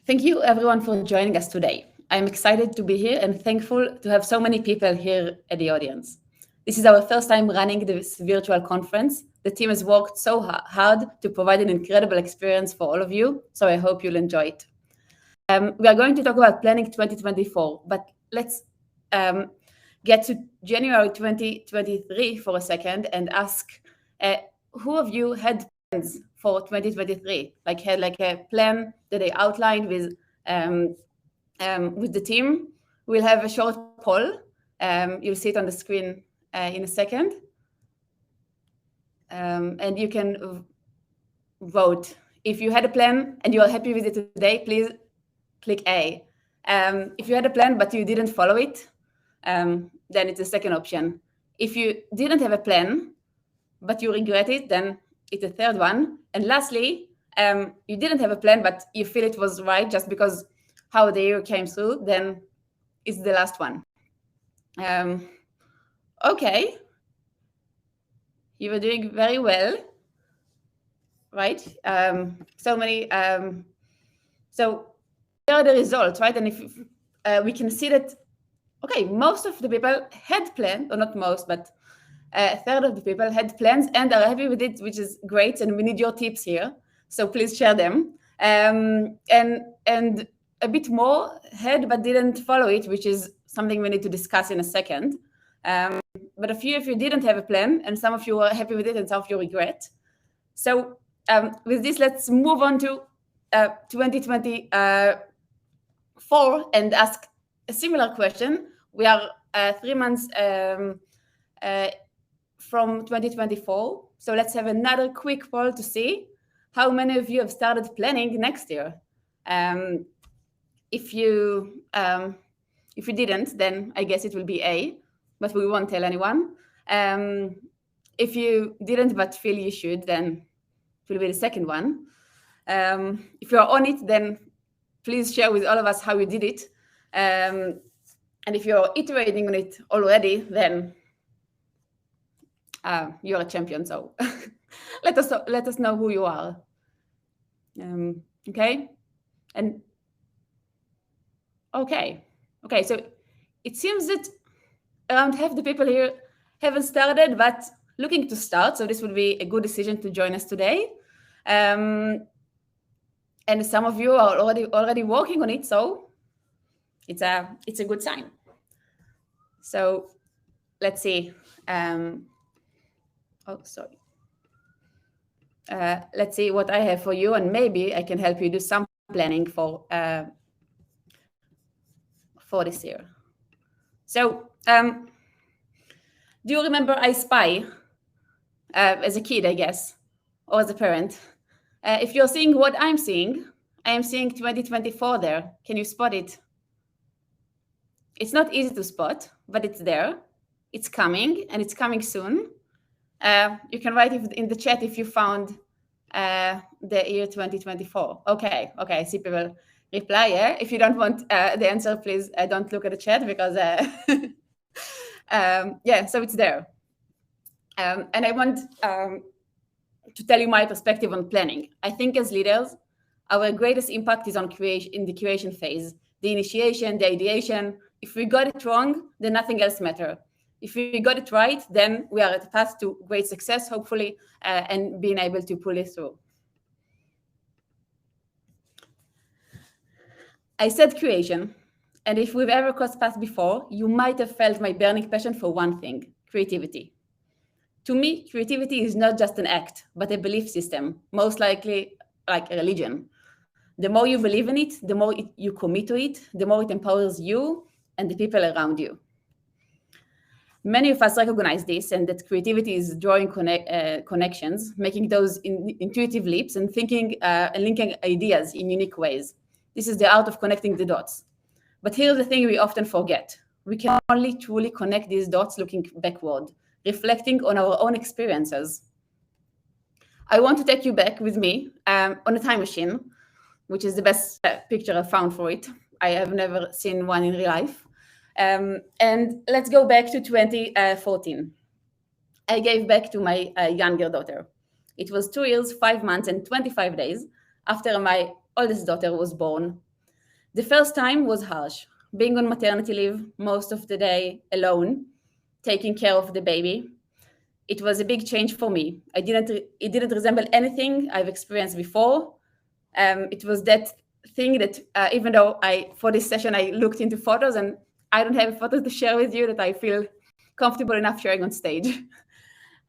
Thank you everyone for joining us today. I'm excited to be here and thankful to have so many people here at the audience. This is our first time running this virtual conference. The team has worked so hard to provide an incredible experience for all of you, so I hope you'll enjoy it. We are going to talk about planning 2024, but let's get to January 2023 for a second and ask who of you had plans for 2023? Had a plan that they outlined with the team. We'll have a short poll. You'll see it on the screen in a second. And you can vote. If you had a plan and you are happy with it today, please click A. If you had a plan but you didn't follow it, then it's the second option. If you didn't have a plan but you regret it, then it's the third one. And lastly, you didn't have a plan but you feel it was right just because how the year came through, then it's the last one. Okay. You were doing very well, right? So here are the results, right? And if we can see that, okay, most of the people had planned, or not most, but a third of the people had plans and are happy with it, which is great. And we need your tips here, so please share them. And a bit more had but didn't follow it, which is something we need to discuss in a second. But a few of you didn't have a plan, and some of you are happy with it, and some of you regret. So with this, let's move on to 2024 and ask a similar question. We are 3 months from 2024, so let's have another quick poll to see how many of you have started planning next year. If you didn't, then I guess it will be A, but we won't tell anyone. If you didn't but feel you should, then it will be the second one. If you are on it, then please share with all of us how you did it. And if you're iterating on it already, then you're a champion. So let us know who you are. Okay, and okay. So it seems that around half the people here haven't started, but looking to start. So this would be a good decision to join us today. And some of you are already working on it, so it's a good sign. So let's see. Let's see what I have for you, and maybe I can help you do some planning for this year. So do you remember I Spy as a kid, I guess, or as a parent? If you're seeing what I'm seeing, I am seeing 2024 there. Can you spot it? It's not easy to spot, but it's there. It's coming, and it's coming soon. You can write it in the chat if you found the year 2024. Okay, I see people reply. Yeah? If you don't want the answer, please don't look at the chat because yeah, so it's there. And I want to tell you my perspective on planning. I think as leaders, our greatest impact is on in the creation phase, the initiation, the ideation. If we got it wrong, then nothing else matters. If we got it right, then we are at the path to great success, hopefully, and being able to pull it through. I said creation, and if we've ever crossed paths before, you might have felt my burning passion for one thing, creativity. To me, creativity is not just an act, but a belief system, most likely like a religion. The more you believe in it, the more you commit to it, the more it empowers you and the people around you. Many of us recognize this, and that creativity is drawing connections, making those intuitive leaps and thinking and linking ideas in unique ways. This is the art of connecting the dots. But here's the thing we often forget. We can only truly connect these dots looking backward, reflecting on our own experiences. I want to take you back with me on a time machine, which is the best picture I've found for it. I have never seen one in real life. And let's go back to 2014. I gave back to my younger daughter. It was 2 years, 5 months, and 25 days after my oldest daughter was born. The first time was harsh, being on maternity leave most of the day alone, taking care of the baby. It was a big change for me. It didn't resemble anything I've experienced before. It was that thing that even though for this session, I looked into photos and I don't have photos to share with you that I feel comfortable enough sharing on stage.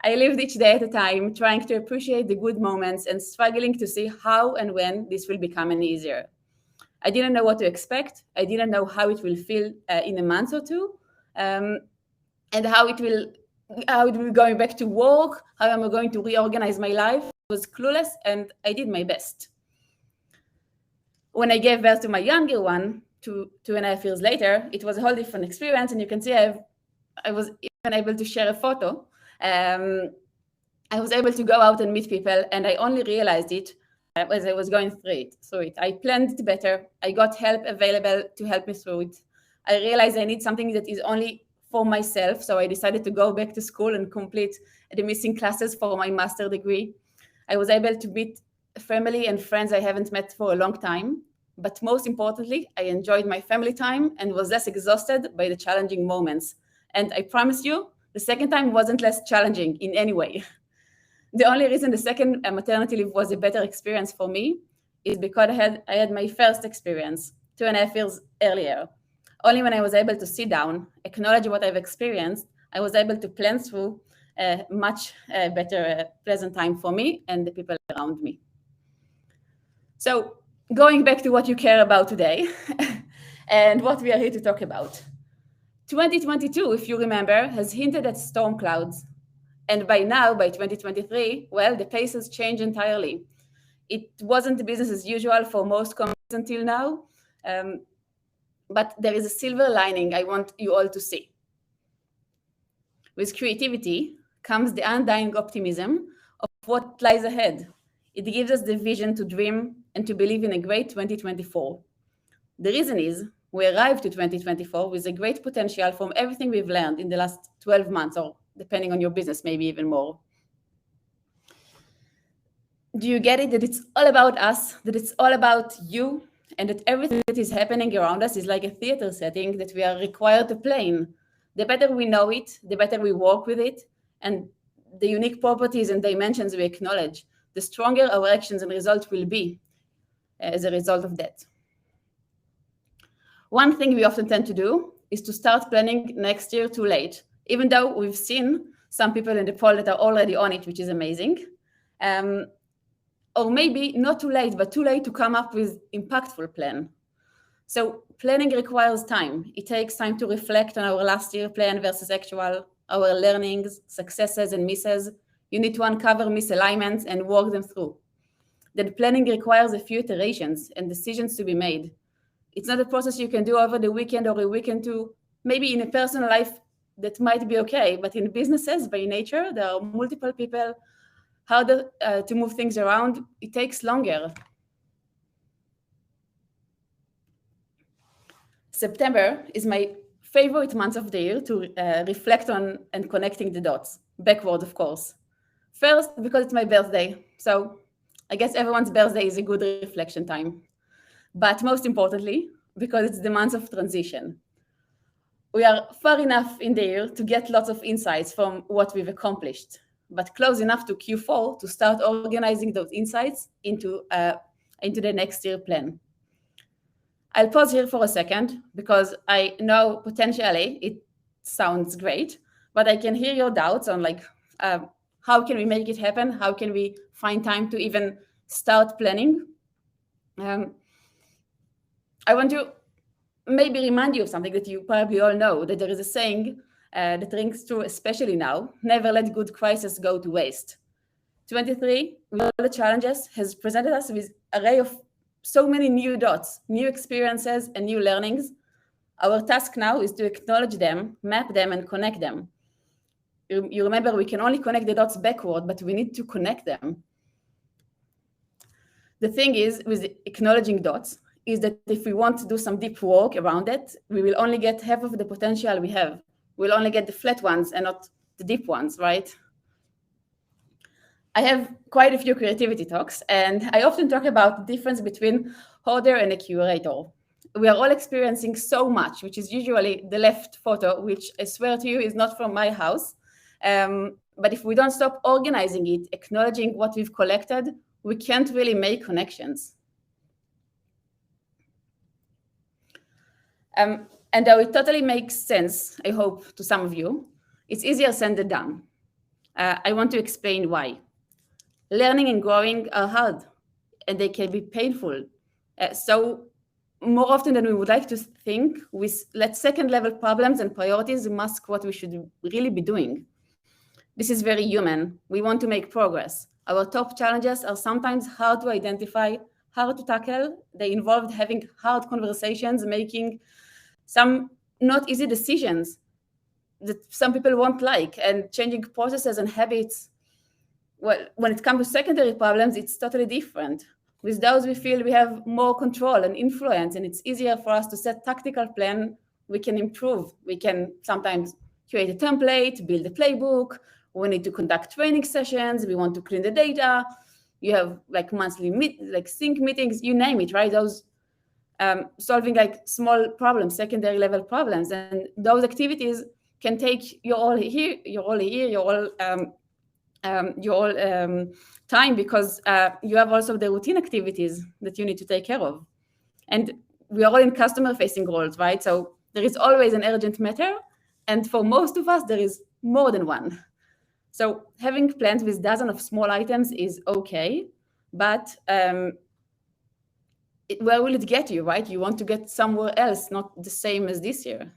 I lived each day at a time, trying to appreciate the good moments and struggling to see how and when this will become an easier. I didn't know what to expect. I didn't know how it will feel in a month or two, and how it will be going back to work, how am I going to reorganize my life. I was clueless, and I did my best. When I gave birth to my younger one, 2.5 years later, it was a whole different experience, and you can see I was even able to share a photo. I was able to go out and meet people, and I only realized it as I was going through it. I planned it better. I got help available to help me through it. I realized I need something that is only for myself, so I decided to go back to school and complete the missing classes for my master's degree. I was able to meet family and friends I haven't met for a long time, but most importantly, I enjoyed my family time and was less exhausted by the challenging moments. And I promise you, the second time wasn't less challenging in any way. The only reason the second maternity leave was a better experience for me is because I had my first experience 2.5 years earlier. Only when I was able to sit down, acknowledge what I've experienced, I was able to plan through a much better, pleasant time for me and the people around me. So going back to what you care about today and what we are here to talk about. 2022, if you remember, has hinted at storm clouds. And by now, by 2023, well, the pace has changed entirely. It wasn't business as usual for most companies until now, but there is a silver lining I want you all to see. With creativity comes the undying optimism of what lies ahead. It gives us the vision to dream and to believe in a great 2024. The reason is we arrived to 2024 with a great potential from everything we've learned in the last 12 months, or depending on your business, maybe even more. Do you get it? That it's all about us, that it's all about you, and that everything that is happening around us is like a theater setting that we are required to play in. The better we know it, the better we work with it, and the unique properties and dimensions we acknowledge, the stronger our actions and results will be as a result of that. One thing we often tend to do is to start planning next year too late, even though we've seen some people in the poll that are already on it, which is amazing. Or maybe not too late, but too late to come up with impactful plan. So planning requires time. It takes time to reflect on our last year plan versus actual, our learnings, successes, and misses. You need to uncover misalignments and work them through. Then planning requires a few iterations and decisions to be made. It's not a process you can do over the weekend or a weekend to maybe in a personal life that might be okay, but in businesses by nature, there are multiple people, how to move things around, it takes longer. September is my favorite month of the year to reflect on and connecting the dots, backward, of course. First, because it's my birthday, so I guess everyone's birthday is a good reflection time. But most importantly, because it's the month of transition. We are far enough in the year to get lots of insights from what we've accomplished, but close enough to Q4 to start organizing those insights into the next year plan. I'll pause here for a second because I know potentially it sounds great, but I can hear your doubts on how can we make it happen? How can we find time to even start planning? I want to maybe remind you of something that you probably all know, that there is a saying that rings true, especially now: never let good crisis go to waste. 23, with all the challenges, has presented us with an array of so many new dots, new experiences, and new learnings. Our task now is to acknowledge them, map them, and connect them. You remember, we can only connect the dots backward, but we need to connect them. The thing is, with acknowledging dots, is that if we want to do some deep work around it, we will only get half of the potential we have. We'll only get the flat ones and not the deep ones, right? I have quite a few creativity talks, and I often talk about the difference between hoarder and a curator. we are all experiencing so much, which is usually the left photo, which I swear to you is not from my house. But if we don't stop organizing it, acknowledging what we've collected, we can't really make connections. And though it totally makes sense, I hope, to some of you, it's easier said than done. I want to explain why. Learning and growing are hard, and they can be painful. So more often than we would like to think, we let second-level problems and priorities mask what we should really be doing. This is very human. We want to make progress. Our top challenges are sometimes hard to identify, hard to tackle. They involve having hard conversations, making some not easy decisions that some people won't like, and changing processes and habits. Well, when it comes to secondary problems, it's totally different. With those, we feel we have more control and influence, and it's easier for us to set tactical plan. We can improve. We can sometimes create a template, build a playbook. We need to conduct training sessions. We want to clean the data. You have like monthly sync meetings, you name it, right? Those solving like small problems, secondary level problems, and those activities can take your all time, because you have also the routine activities that you need to take care of. And we are all in customer-facing roles, right? So there is always an urgent matter, and for most of us, there is more than one. So having plans with dozens of small items is okay, but where will it get you, right? You want to get somewhere else, not the same as this year.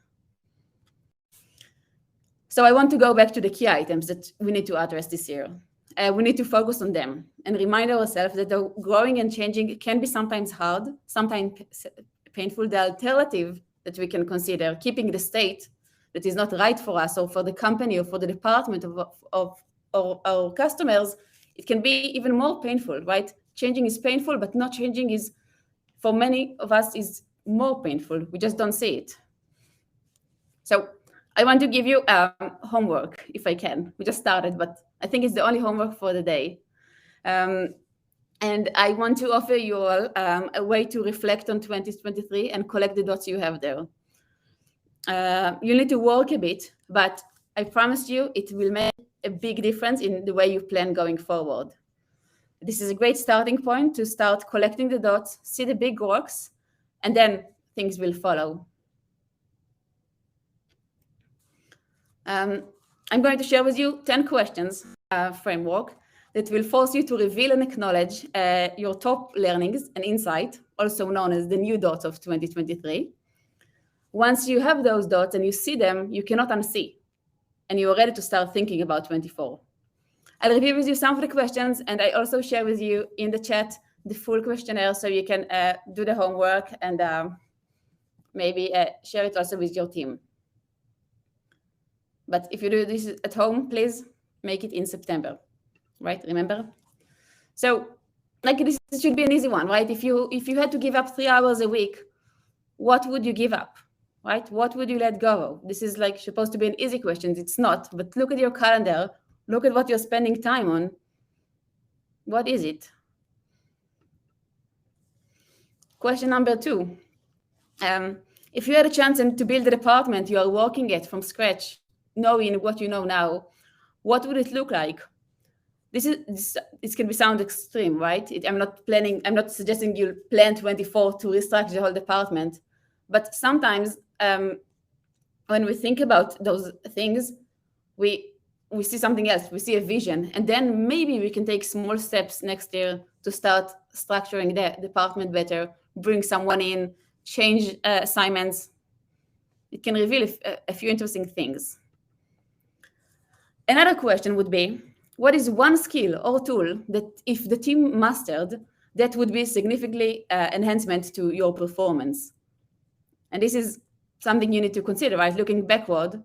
So I want to go back to the key items that we need to address this year. We need to focus on them and remind ourselves that though growing and changing can be sometimes hard, sometimes painful, the alternative that we can consider, keeping the state that is not right for us or for the company or for the department of our customers, it can be even more painful, right? Changing is painful, but not changing is, for many of us, is more painful. We just don't see it. So I want to give you homework, if I can. We just started, but I think it's the only homework for the day. And I want to offer you all a way to reflect on 2023 and collect the dots you have there. You need to work a bit, but I promise you it will make a big difference in the way you plan going forward. This is a great starting point to start collecting the dots, see the big rocks, and then things will follow. I'm going to share with you 10 questions framework that will force you to reveal and acknowledge your top learnings and insight, also known as the new dots of 2023. Once you have those dots and you see them, you cannot unsee, and you are ready to start thinking about 24. I'll review with you some of the questions, and I also share with you in the chat the full questionnaire so you can do the homework and maybe share it also with your team. But if you do this at home, please make it in September, right? Remember? So like this should be an easy one, right? If you had to give up 3 hours a week, what would you give up, right? What would you let go of? This is like supposed to be an easy question. It's not, but look at your calendar. Look at what you're spending time on. What is it? Question number 2. If you had a chance to build a department you are working at from scratch, knowing what you know now, what would it look like? This can be sound extreme, right? I'm not suggesting you plan 24 to restructure the whole department, but sometimes when we think about those things, we see something else, we see a vision, and then maybe we can take small steps next year to start structuring the department better, bring someone in, change assignments. It can reveal a few interesting things. Another question would be, what is one skill or tool that if the team mastered, that would be significantly enhancement to your performance? And this is something you need to consider, right? Looking backward,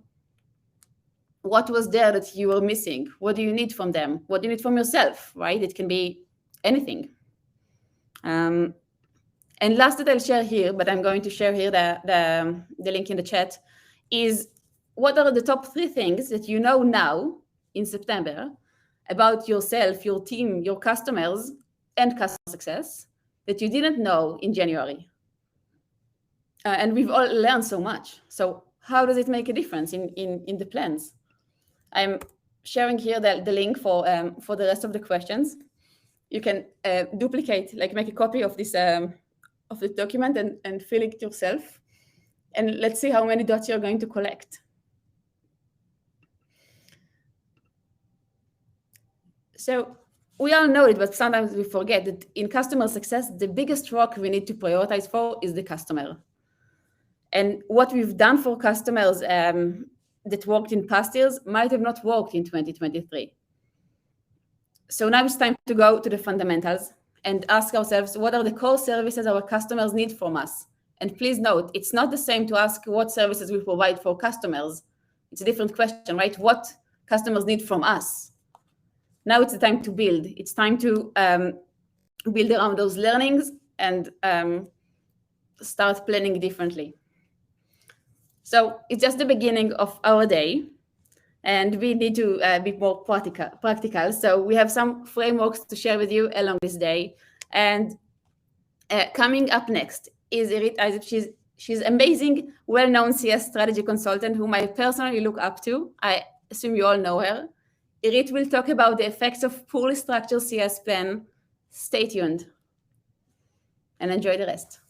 what was there that you were missing? What do you need from them? What do you need from yourself, right? It can be anything. And last that I'll share here, but I'm going to share here the link in the chat, is what are the top 3 things that you know now in September about yourself, your team, your customers, and customer success that you didn't know in January? And we've all learned so much. So how does it make a difference in the plans? I'm sharing here the link for the rest of the questions. You can duplicate, like make a copy of this of the document and fill it yourself. And let's see how many dots you're going to collect. So we all know it, but sometimes we forget that in customer success, the biggest rock we need to prioritize for is the customer. And what we've done for customers that worked in past years might have not worked in 2023. So now it's time to go to the fundamentals and ask ourselves, what are the core services our customers need from us? And please note, it's not the same to ask what services we provide for customers. It's a different question, right? What customers need from us. Now it's the time to build. It's time to build around those learnings and start planning differently. So it's just the beginning of our day, and we need to be more practical. So we have some frameworks to share with you along this day. And coming up next is Irit. She's amazing, well-known CS strategy consultant whom I personally look up to. I assume you all know her. Irit will talk about the effects of poorly structured CS plan. Stay tuned and enjoy the rest.